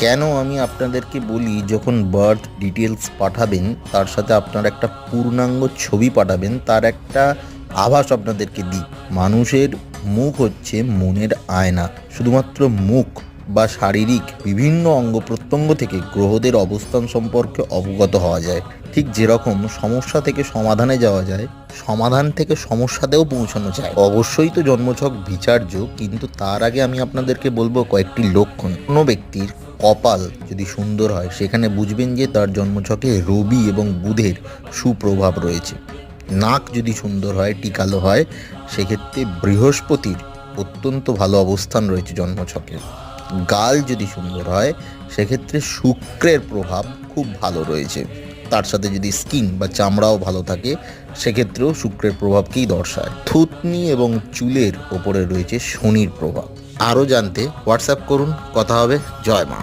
কেন আমি আপনাদেরকে বলি যখন বার্থ ডিটেলস পাঠাবেন তার সাথে আপনার একটা পূর্ণাঙ্গ ছবি পাঠাবেন, তার একটা আভাস আপনাদেরকে দিই। মানুষের মুখ হচ্ছে মনের আয়না। শুধুমাত্র মুখ বা শারীরিক বিভিন্ন অঙ্গ প্রত্যঙ্গ থেকে গ্রহদের অবস্থান সম্পর্কে অবগত হওয়া যায়। ঠিক যেরকম সমস্যা থেকে সমাধানে যাওয়া যায়, সমাধান থেকে সমস্যাতেও পৌঁছানো যায়। অবশ্যই তো জন্মছক বিচার্য, কিন্তু তার আগে আমি আপনাদেরকে বলবো কয়েকটি লক্ষণ। কোনো ব্যক্তির কপাল যদি সুন্দর হয় সেখানে বুঝবেন যে তার জন্মছকে রবি এবং বুধের সুপ্রভাব রয়েছে। নাক যদি সুন্দর হয়, টিকালো হয়, সেক্ষেত্রে বৃহস্পতির অত্যন্ত ভালো অবস্থান রয়েছে জন্মছকে। গাল যদি সুন্দর হয় সেক্ষেত্রে শুক্রের প্রভাব খুব ভালো রয়েছে। তার সাথে যদি স্কিন বা চামড়াও ভালো থাকে সেক্ষেত্রেও শুক্রের প্রভাবকেই দর্শায়। থুতনি এবং চুলের ওপরে রয়েছে শনির প্রভাব। আরও জানতে হোয়াটসঅ্যাপ করুন, কথা হবে। জয় মা।